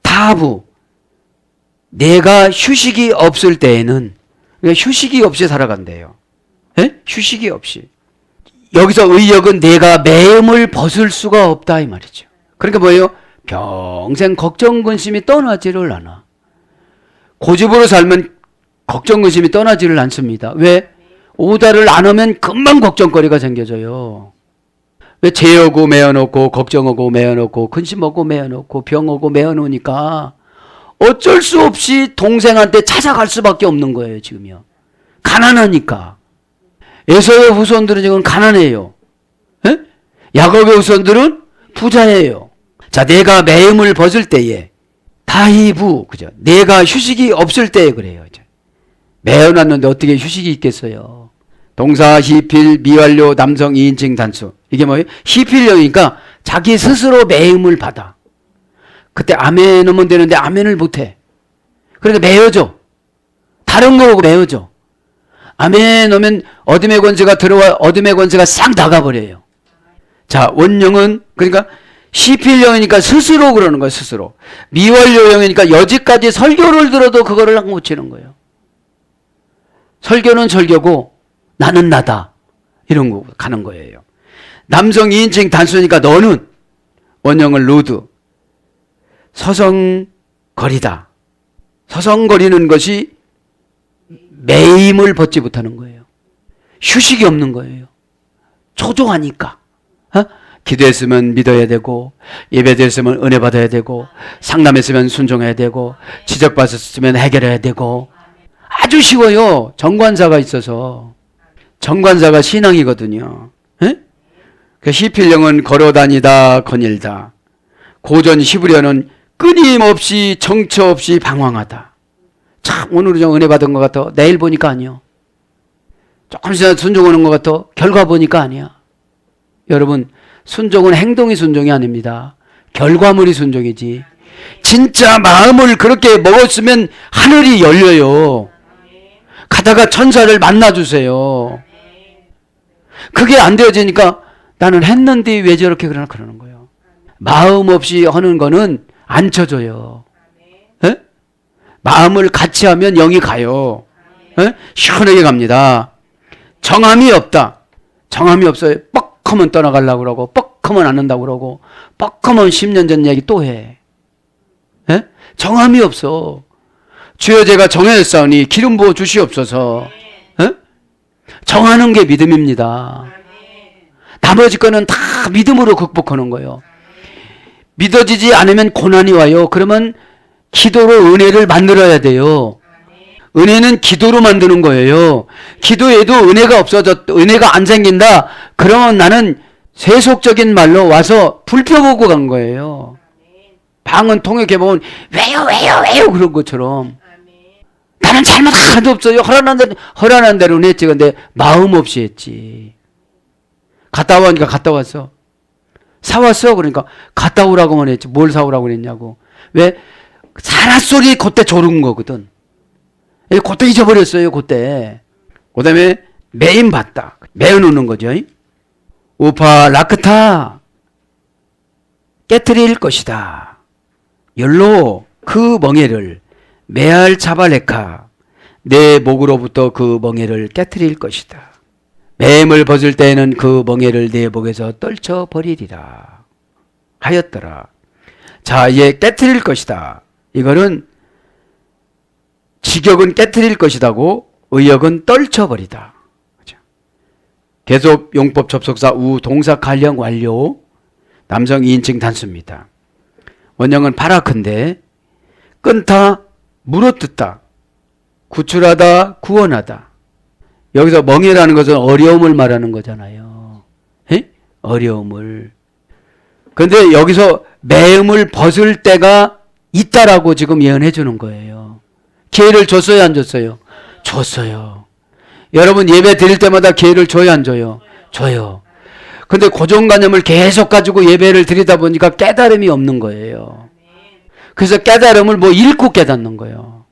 타부 내가 휴식이 없을 때에는 휴식이 없이 살아간대요. 에? 휴식이 없이. 여기서 의역은 내가 매음을 벗을 수가 없다 이 말이죠. 그러니까 뭐예요? 평생 걱정 근심이 떠나지를 않아. 고집으로 살면 걱정 근심이 떠나지를 않습니다. 왜? 오다를 안 하면 금방 걱정거리가 생겨져요. 왜 죄하고 매어놓고 걱정하고 매어놓고 근심하고 매어놓고 병하고 매어놓으니까 어쩔 수 없이 동생한테 찾아갈 수밖에 없는 거예요. 지금요. 가난하니까. 에서의 후손들은 지금 가난해요. 에? 야곱의 후손들은 부자예요. 자, 내가 매임을 벗을 때에 다이부 그죠? 내가 휴식이 없을 때에 그래요. 매어놨는데 어떻게 휴식이 있겠어요? 동사 히필 미완료 남성 2인칭 단수. 이게 뭐예요? 히필형이니까 자기 스스로 매임을 받아. 그때 아멘 하면 되는데 아멘을 못해. 그러니까 매여져. 다른 거하고 매여져. 아멘 오면 어둠의 권세가 들어와 어둠의 권세가 싹 나가버려요. 자, 원령은 그러니까 시필령이니까 스스로 그러는 거예요. 스스로. 미완료령이니까 여지까지 설교를 들어도 그거를 못 치는 거예요. 설교는 설교고 나는 나다. 이런 거 가는 거예요. 남성 2인칭 단수니까 너는 원형을 루드. 서성거리다. 서성거리는 것이 매임을 벗지 못하는 거예요. 휴식이 없는 거예요. 초조하니까. 기도했으면 믿어야 되고, 예배드렸으면 은혜 받아야 되고, 상담했으면 순종해야 되고, 지적받았으면 해결해야 되고. 아주 쉬워요. 정관사가 있어서. 정관사가 신앙이거든요. 시필령은 걸어다니다 거닐다. 고전 히브리어는 끊임없이 정처 없이 방황하다. 참 오늘은 좀 은혜 받은 것 같아. 내일 보니까 아니요. 조금씩 순종하는 것 같아. 결과 보니까 아니야. 여러분, 순종은 행동이 순종이 아닙니다. 결과물이 순종이지. 진짜 마음을 그렇게 먹었으면 하늘이 열려요. 가다가 천사를 만나주세요. 그게 안 되어지니까 나는 했는데 왜 저렇게 그러는 거예요. 마음 없이 하는 거는 안 쳐져요. 에? 마음을 같이 하면 영이 가요. 에? 시원하게 갑니다. 정함이 없다. 정함이 없어요. 뻑하면 떠나가려고 그러고 뻑하면 안 한다고 그러고 뻑하면 10년 전 얘기 또 해. 에? 정함이 없어. 주여 제가 정하였사오니 기름 부어 주시옵소서. 에? 정하는 게 믿음입니다. 나머지 거는 다 믿음으로 극복하는 거예요. 믿어지지 않으면 고난이 와요. 그러면 기도로 은혜를 만들어야 돼요. 은혜는 기도로 만드는 거예요. 기도에도 은혜가 안 생긴다. 그러면 나는 세속적인 말로 와서 불펴 보고 간 거예요. 방은 통역해 보면 왜요 그런 것처럼. 나는 잘못 하나도 없어요. 허락한 대로는 했지. 근데 마음 없이 했지. 갔다 오니까 갔다 왔어. 사왔어? 그러니까 갔다 오라고만 했지. 뭘 사오라고 그랬냐고. 왜? 사라소리 그때 조른 거거든. 그때 잊어버렸어요. 그때. 그 다음에 매임 받다. 매어놓는 거죠. 우파 라크타 깨트릴 것이다. 열로 그 멍에를 메알 차발레카 내 목으로부터 그 멍에를 깨트릴 것이다. 매임을 벗을 때에는 그 멍에를 내 목에서 떨쳐버리리라 하였더라. 자, 이제 깨트릴 것이다. 이거는 직역은 깨트릴 것이다고 의역은 떨쳐버리다. 계속 용법 접속사 우 동사 관령 완료 남성 2인칭 단수입니다. 원형은 파라크인데 끊다 물어뜯다 구출하다 구원하다. 여기서 멍해라는 것은 어려움을 말하는 거잖아요. 에? 어려움을. 그런데 여기서 매음을 벗을 때가 있다라고 지금 예언해 주는 거예요. 기회를 줬어요 안 줬어요? 줬어요. 여러분 예배 드릴 때마다 기회를 줘요 안 줘요? 줘요. 근데 고정관념을 계속 가지고 예배를 드리다 보니까 깨달음이 없는 거예요. 그래서 깨달음을 뭐 읽고 깨닫는 거예요.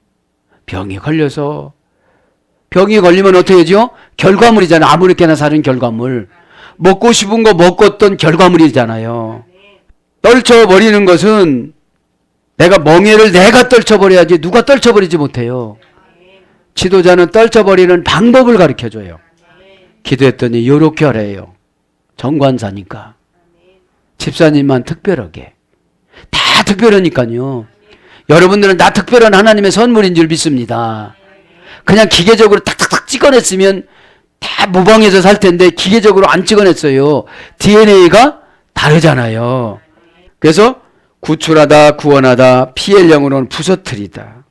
병이 걸리면 어떻게 하죠? 결과물이잖아요. 아무렇게나 사는 결과물. 먹고 싶은 거 먹었던 결과물이잖아요. 떨쳐버리는 것은 내가 멍해를 내가 떨쳐버려야지 누가 떨쳐버리지 못해요. 지도자는 떨쳐버리는 방법을 가르쳐줘요. 기도했더니 요렇게 하래요. 정관사니까. 집사님만 특별하게. 다 특별하니까요. 여러분들은 나 특별한 하나님의 선물인 줄 믿습니다. 그냥 기계적으로 탁탁탁 찍어냈으면 다 모방해서 살 텐데 기계적으로 안 찍어냈어요. DNA가 다르잖아요. 그래서 구출하다, 구원하다, 피헬령으로는 부서뜨리다.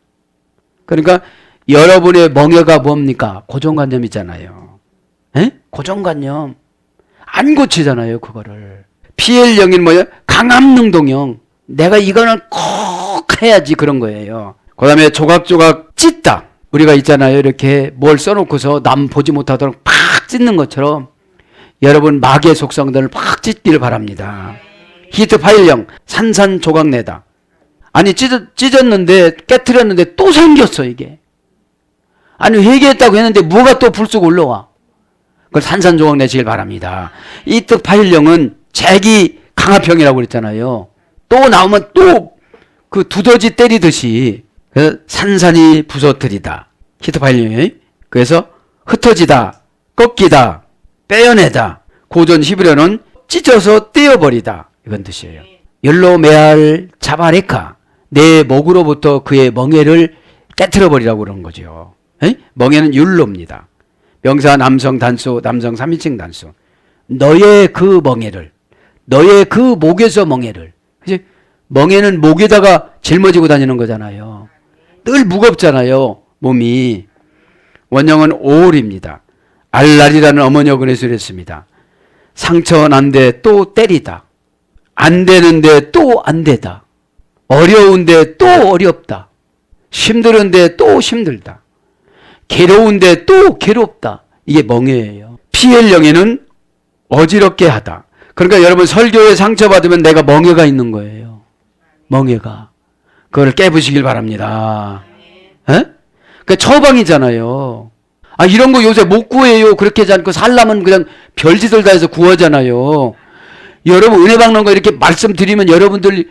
그러니까 여러분의 멍해가 뭡니까? 고정관념이잖아요. 에? 고정관념. 안 고치잖아요, 그거를. 피헬령인 뭐예요? 강압능동형. 내가 이거는 꼭 해야지 그런 거예요. 그 다음에 조각조각 찢다. 우리가 있잖아요. 이렇게 뭘 써놓고서 남 보지 못하도록 팍 찢는 것처럼 여러분 마귀의 속성들을 팍 찢기를 바랍니다. 히트 파일령 산산조각 내다. 아니 찢었는데 깨트렸는데 또 생겼어 이게. 아니 회개했다고 했는데 뭐가 또 불쑥 올라와. 그걸 산산조각 내시길 바랍니다. 이 뜻 파일령은 재기 강화평이라고 그랬잖아요. 또 나오면 또 그 두더지 때리듯이 산산이 부서뜨리다. 히트 파일령이. 그래서 흩어지다, 꺾이다, 빼어내다. 고전 히브리어는 찢어서 떼어버리다. 이건 뜻이에요. 열로 메알 자바레카. 내 목으로부터 그의 멍에를 깨트려버리라고 그러는 거죠. 멍에는 율로입니다. 명사 남성 단수, 남성 3인칭 단수. 너의 그 멍에를, 너의 그 목에서 멍에를. 그치? 멍에는 목에다가 짊어지고 다니는 거잖아요. 늘 무겁잖아요, 몸이. 원형은 오울입니다. 알랄이라는 어머니 어근에서 했습니다. 상처 난데 또 때리다. 안 되는데 또 안 되다. 어려운데 또 어렵다. 힘들은데 또 힘들다. 괴로운데 또 괴롭다. 이게 멍에예요. 피헬령에는 어지럽게 하다. 그러니까 여러분 설교에 상처받으면 내가 멍에가 있는 거예요. 멍에가. 그걸 깨부시길 바랍니다. 에? 그러니까 처방이잖아요. 아 이런 거 요새 못 구해요. 그렇게 하지 않고 살라면 그냥 별짓을 다 해서 구하잖아요. 여러분 은혜 받는 거 이렇게 말씀드리면 여러분들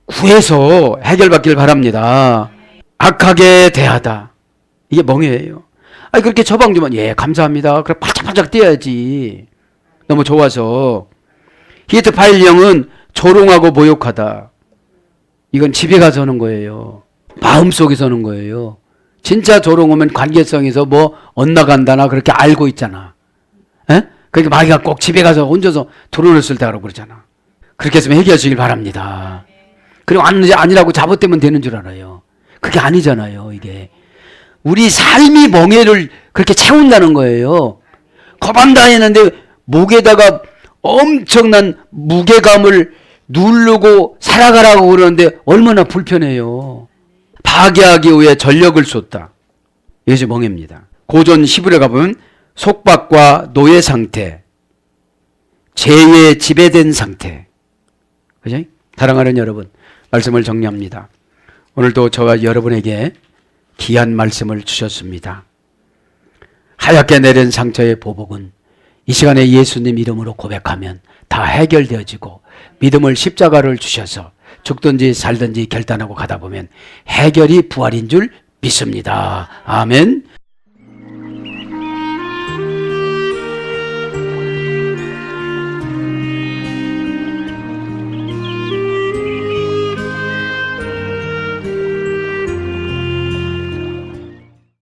구해서 해결받길 바랍니다. 악하게 대하다. 이게 멍해예요. 아니 그렇게 처방 주면 예 감사합니다. 그래 팔짝팔짝 뛰어야지. 너무 좋아서. 히트 파일령은 조롱하고 모욕하다. 이건 집에 가서 하는 거예요. 마음속에서 하는 거예요. 진짜 조롱 오면 관계성에서 뭐 엇나간다나 그렇게 알고 있잖아. 에? 그러니까 마귀가 꼭 집에 가서 혼자서 드론을 쓸 때 하라고 그러잖아. 그렇게 했으면 해결하시길 바랍니다. 그리고 아니라고 잡아떼면 되는 줄 알아요. 그게 아니잖아요, 이게. 우리 삶이 멍에를 그렇게 채운다는 거예요. 거반다 했는데 목에다가 엄청난 무게감을 누르고 살아가라고 그러는데 얼마나 불편해요. 파괴하기 위해 전력을 쏟다. 이것이 멍해입니다. 고전 히브리어 가보면 속박과 노예 상태, 죄에 지배된 상태. 그죠? 사랑하는 여러분, 말씀을 정리합니다. 오늘도 저와 여러분에게 귀한 말씀을 주셨습니다. 하얗게 내린 상처의 보복은 이 시간에 예수님 이름으로 고백하면 다 해결되어지고 믿음을 십자가를 주셔서 죽든지 살든지 결단하고 가다 보면 해결이 부활인 줄 믿습니다. 아멘.